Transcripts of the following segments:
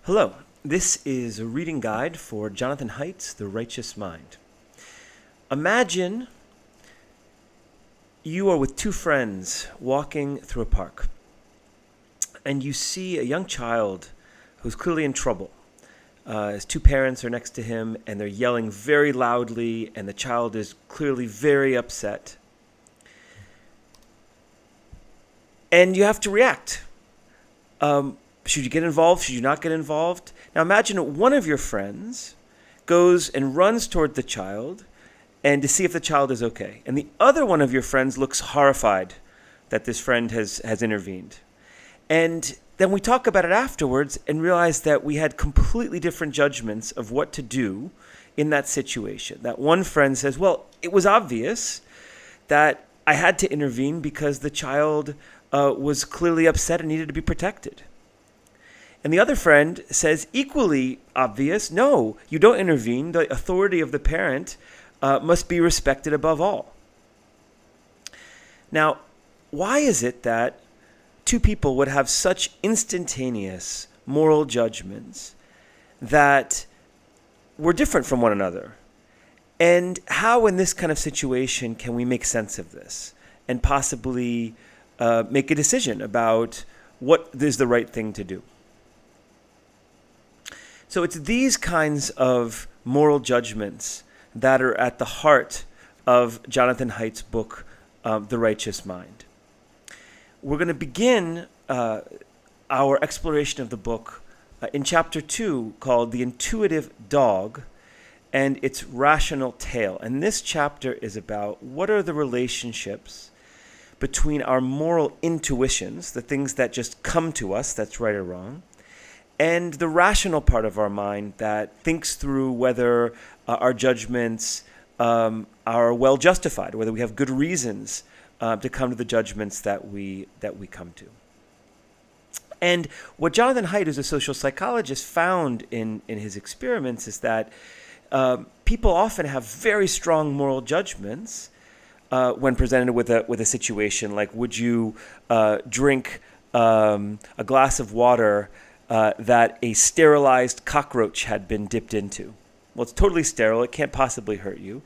Hello, this is a reading guide for Jonathan Haidt's The Righteous Mind. Imagine you are with two friends walking through a park, and you see a young child who's clearly in trouble. His two parents are next to him, and they're yelling very loudly, and the child is clearly very upset. And you have to react. Should you get involved? Should you not get involved? Now imagine one of your friends goes and runs toward the child and to see if the child is okay. And the other one of your friends looks horrified that this friend has intervened. And then we talk about it afterwards and realize that we had completely different judgments of what to do in that situation. That one friend says, well, it was obvious that I had to intervene because the child was clearly upset and needed to be protected. And the other friend says, equally obvious, no, you don't intervene. The authority of the parent must be respected above all. Now, why is it that two people would have such instantaneous moral judgments that were different from one another? And how in this kind of situation can we make sense of this and possibly make a decision about what is the right thing to do? So it's these kinds of moral judgments that are at the heart of Jonathan Haidt's book, The Righteous Mind. We're going to begin our exploration of the book in chapter 2 called The Intuitive Dog and Its Rational Tail. And this chapter is about what are the relationships between our moral intuitions, the things that just come to us, that's right or wrong, and the rational part of our mind that thinks through whether our judgments are well justified, whether we have good reasons to come to the judgments that we come to. And what Jonathan Haidt, who's a social psychologist, found in his experiments is that people often have very strong moral judgments when presented with a situation like, would you drink a glass of water that a sterilized cockroach had been dipped into? Well, it's totally sterile. It can't possibly hurt you.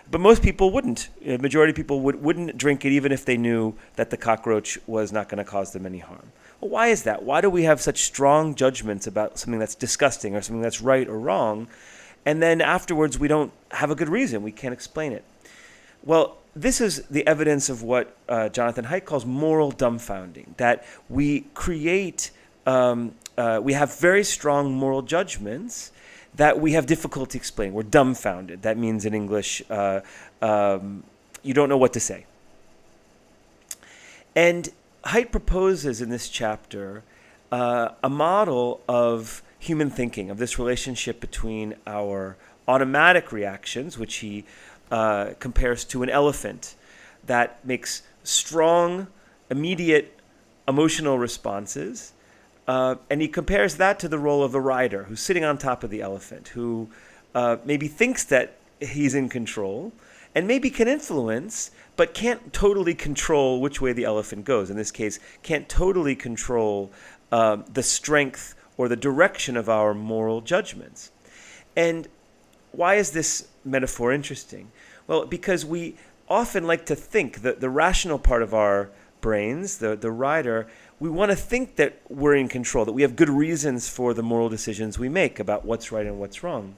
But most people wouldn't. The majority of people wouldn't drink it even if they knew that the cockroach was not going to cause them any harm. Well, why is that? Why do we have such strong judgments about something that's disgusting or something that's right or wrong, and then afterwards we don't have a good reason? We can't explain it. Well, this is the evidence of what Jonathan Haidt calls moral dumbfounding, that we create... we have very strong moral judgments that we have difficulty explaining. We're dumbfounded. That means in English, you don't know what to say. And Haidt proposes in this chapter a model of human thinking, of this relationship between our automatic reactions, which he compares to an elephant that makes strong, immediate emotional responses. And he compares that to the role of the rider who's sitting on top of the elephant, who maybe thinks that he's in control and maybe can influence, but can't totally control which way the elephant goes. In this case, can't totally control the strength or the direction of our moral judgments. And why is this metaphor interesting? Well, because we often like to think that the rational part of our brains, the rider, we want to think that we're in control, that we have good reasons for the moral decisions we make about what's right and what's wrong.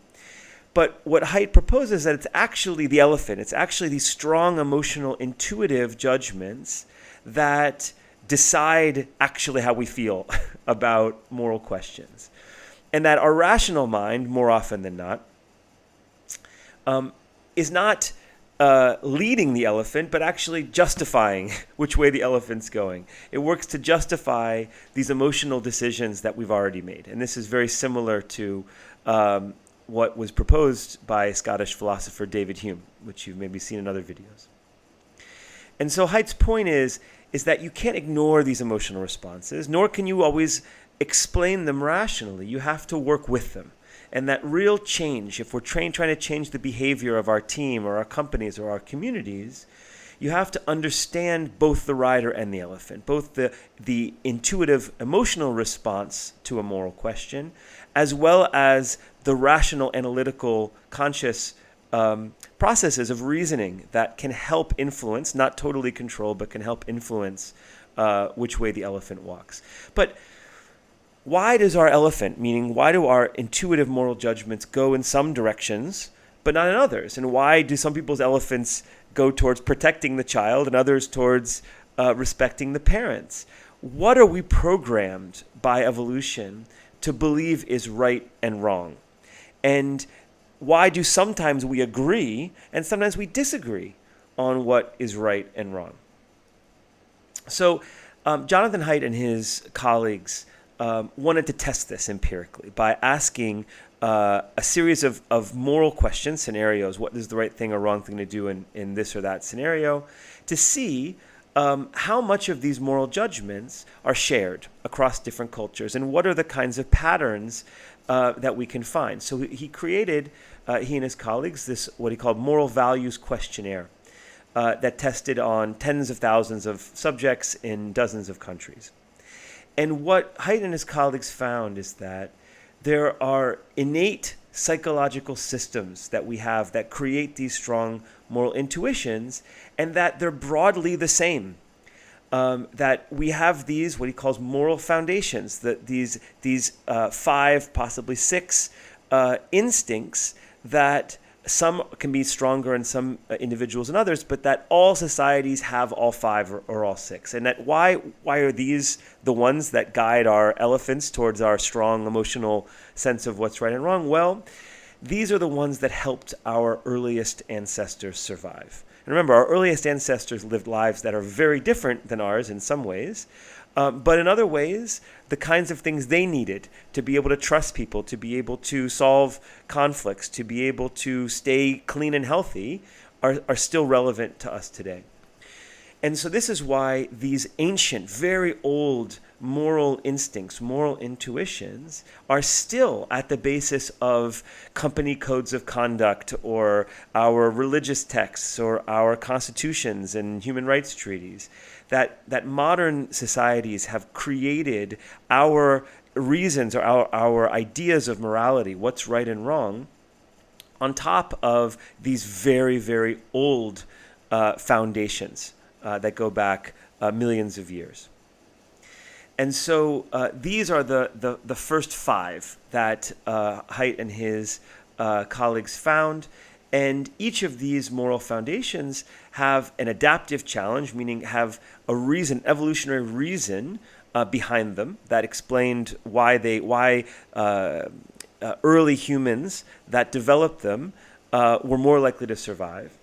But what Haidt proposes is that it's actually the elephant. It's actually these strong, emotional, intuitive judgments that decide actually how we feel about moral questions. And that our rational mind, more often than not, is not leading the elephant, but actually justifying which way the elephant's going. It works to justify these emotional decisions that we've already made. And this is very similar to what was proposed by Scottish philosopher David Hume, which you've maybe seen in other videos. And so Haidt's point is that you can't ignore these emotional responses, nor can you always explain them rationally. You have to work with them. And that real change, if we're trying to change the behavior of our team or our companies or our communities, you have to understand both the rider and the elephant, both the intuitive emotional response to a moral question, as well as the rational, analytical, conscious processes of reasoning that can help influence, not totally control, but can help influence which way the elephant walks. But why does our elephant, meaning why do our intuitive moral judgments go in some directions, but not in others? And why do some people's elephants go towards protecting the child and others towards respecting the parents? What are we programmed by evolution to believe is right and wrong? And why do sometimes we agree and sometimes we disagree on what is right and wrong? So Jonathan Haidt and his colleagues wanted to test this empirically by asking a series of moral questions, scenarios, what is the right thing or wrong thing to do in this or that scenario, to see how much of these moral judgments are shared across different cultures and what are the kinds of patterns that we can find. So he created, he and his colleagues, this what he called moral values questionnaire that tested on tens of thousands of subjects in dozens of countries. And what Haidt and his colleagues found is that there are innate psychological systems that we have that create these strong moral intuitions, and that they're broadly the same. That we have these, what he calls moral foundations, that these 5, possibly 6 instincts that some can be stronger in some individuals than others, but that all societies have all 5 or all 6. And that why are these the ones that guide our elephants towards our strong emotional sense of what's right and wrong? Well, these are the ones that helped our earliest ancestors survive. And remember, our earliest ancestors lived lives that are very different than ours in some ways, but in other ways, the kinds of things they needed to be able to trust people, to be able to solve conflicts, to be able to stay clean and healthy are still relevant to us today. And so this is why these ancient, very old moral instincts, moral intuitions are still at the basis of company codes of conduct or our religious texts or our constitutions and human rights treaties. That modern societies have created our reasons or our ideas of morality, what's right and wrong, on top of these very, very old foundations that go back millions of years. And so these are the first 5 that Haidt and his colleagues found. And each of these moral foundations have an adaptive challenge, meaning have a reason, evolutionary reason behind them that explained why early humans that developed them were more likely to survive.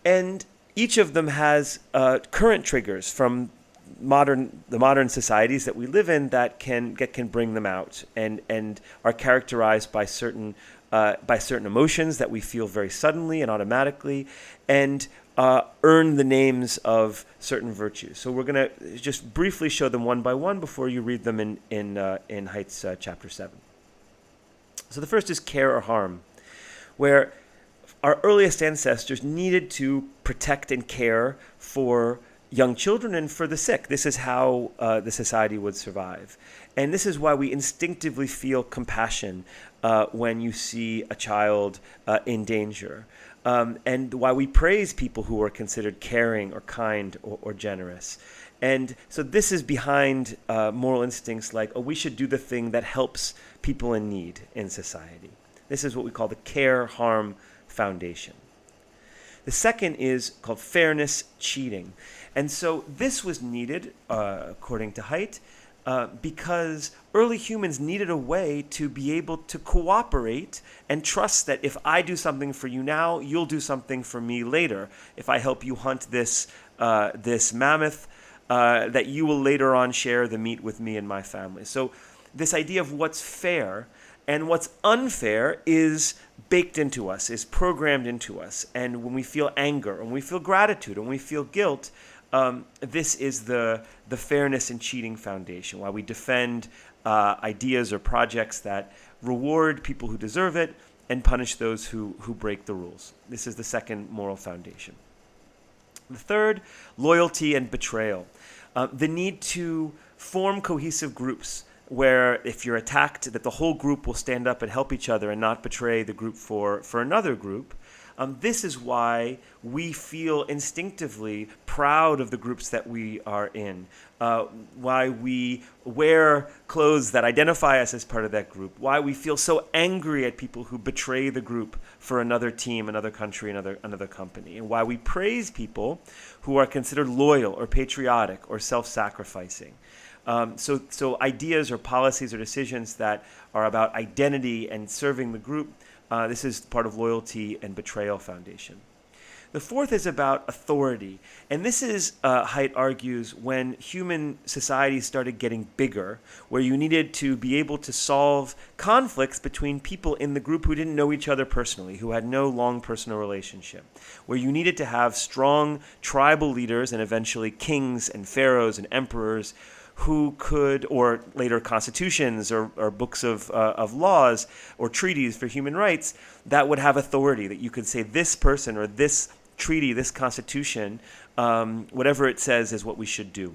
And each of them has current triggers from the modern societies that we live in that can bring them out and are characterized by certain emotions that we feel very suddenly and automatically, and earn the names of certain virtues. So we're going to just briefly show them one by one before you read them in Haidt's chapter 7. So the first is care or harm, where our earliest ancestors needed to protect and care for young children and for the sick. This is how the society would survive. And this is why we instinctively feel compassion when you see a child in danger. And why we praise people who are considered caring or kind or generous. And so this is behind moral instincts like, we should do the thing that helps people in need in society. This is what we call the care-harm foundation. The second is called fairness cheating. And so this was needed, according to Haidt, because early humans needed a way to be able to cooperate and trust that if I do something for you now, you'll do something for me later. If I help you hunt this mammoth, that you will later on share the meat with me and my family. So this idea of what's fair and what's unfair is baked into us, is programmed into us. And when we feel anger, when we feel gratitude, when we feel guilt, this is the fairness and cheating foundation, why we defend ideas or projects that reward people who deserve it and punish those who break the rules. This is the second moral foundation. The third, loyalty and betrayal. The need to form cohesive groups where if you're attacked, that the whole group will stand up and help each other and not betray the group for another group. This is why we feel instinctively proud of the groups that we are in, why we wear clothes that identify us as part of that group, why we feel so angry at people who betray the group for another team, another country, another company, and why we praise people who are considered loyal or patriotic or self-sacrificing. So ideas or policies or decisions that are about identity and serving the group, this is part of loyalty and betrayal foundation. The fourth is about authority. And this is, Haidt argues, when human societies started getting bigger, where you needed to be able to solve conflicts between people in the group who didn't know each other personally, who had no long personal relationship, where you needed to have strong tribal leaders and eventually kings and pharaohs and emperors who could, or later constitutions or books of laws or treaties for human rights that would have authority, that you could say this person or this treaty, this constitution, whatever it says is what we should do.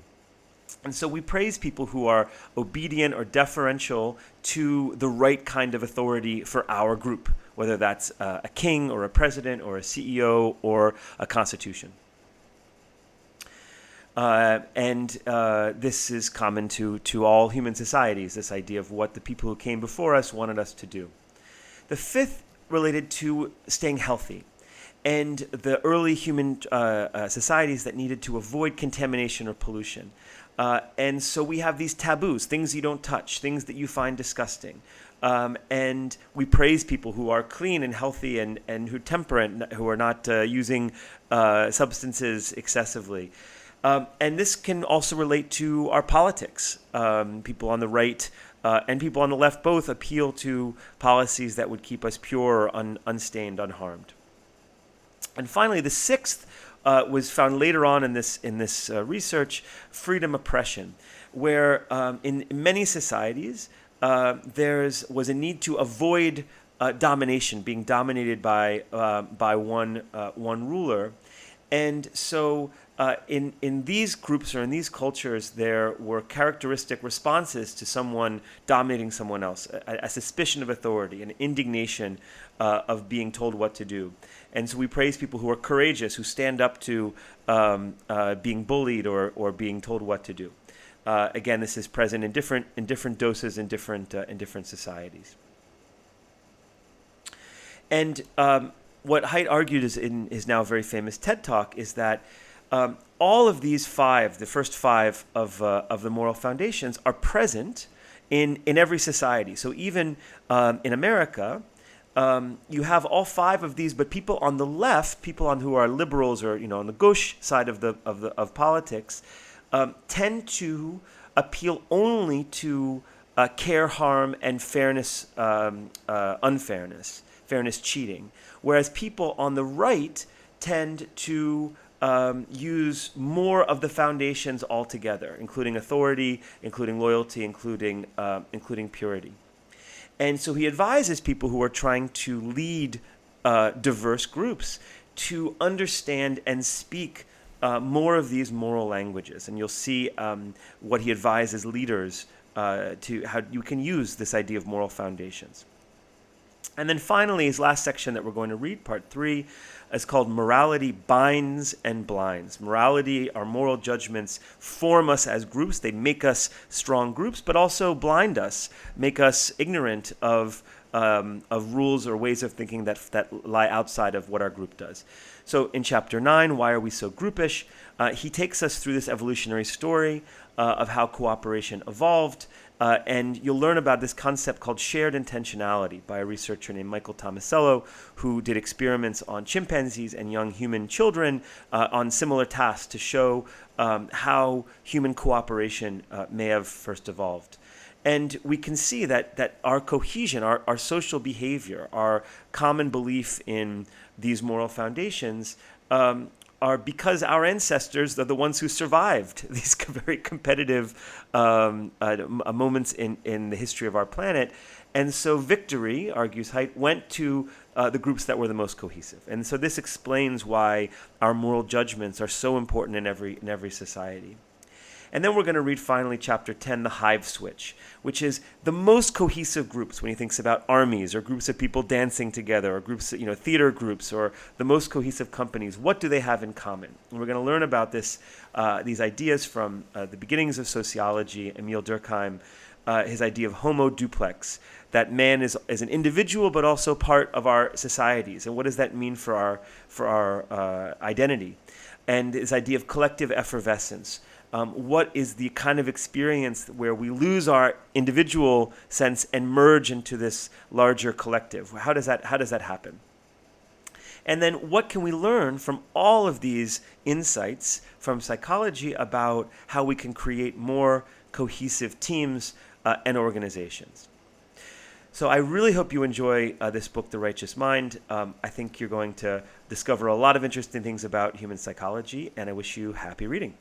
And so we praise people who are obedient or deferential to the right kind of authority for our group, whether that's a king or a president or a CEO or a constitution. This is common to all human societies, this idea of what the people who came before us wanted us to do. The fifth related to staying healthy and the early human societies that needed to avoid contamination or pollution. And so we have these taboos, things you don't touch, things that you find disgusting. And we praise people who are clean and healthy and who are temperate, who are not using substances excessively. And this can also relate to our politics. People on the right and people on the left both appeal to policies that would keep us pure, unstained, unharmed. And finally, the sixth was found later on in this research, freedom oppression, where in many societies there was a need to avoid domination, being dominated by one ruler, and so in these groups or in these cultures, there were characteristic responses to someone dominating someone else, a suspicion of authority, an indignation of being told what to do. And so we praise people who are courageous, who stand up to being bullied or being told what to do. Again, this is present in different doses in different societies. And what Haidt argued is in his now very famous TED Talk is that all of these the first five of the moral foundations, are present in every society. So even in America, you have all five of these, but people on the left, people who are liberals or on the gauche side of politics, tend to appeal only to care, harm, and fairness, unfairness, fairness, cheating, whereas people on the right tend to use more of the foundations altogether, including authority, including loyalty, including purity. And so he advises people who are trying to lead diverse groups to understand and speak more of these moral languages. And you'll see what he advises leaders to how you can use this idea of moral foundations. And then finally, his last section that we're going to read, part 3, is called Morality Binds and Blinds. Morality, our moral judgments, form us as groups. They make us strong groups, but also blind us, make us ignorant of rules or ways of thinking that lie outside of what our group does. So in chapter 9, Why Are We So Groupish? He takes us through this evolutionary story of how cooperation evolved. And you'll learn about this concept called shared intentionality by a researcher named Michael Tomasello, who did experiments on chimpanzees and young human children on similar tasks to show how human cooperation may have first evolved. And we can see that our cohesion, our social behavior, our common belief in these moral foundations are because our ancestors are the ones who survived these very competitive moments in the history of our planet. And so victory, argues Haidt, went to the groups that were the most cohesive. And so this explains why our moral judgments are so important in every society. And then we're going to read finally chapter 10, the hive switch, which is the most cohesive groups when he thinks about armies or groups of people dancing together or groups, theater groups or the most cohesive companies. What do they have in common? And we're going to learn about these ideas from the beginnings of sociology, Emile Durkheim, his idea of homo duplex, that man is an individual but also part of our societies. And what does that mean for our identity? And his idea of collective effervescence. What is the kind of experience where we lose our individual sense and merge into this larger collective? How does that happen? And then what can we learn from all of these insights from psychology about how we can create more cohesive teams and organizations? So I really hope you enjoy this book, The Righteous Mind. I think you're going to discover a lot of interesting things about human psychology, and I wish you happy reading.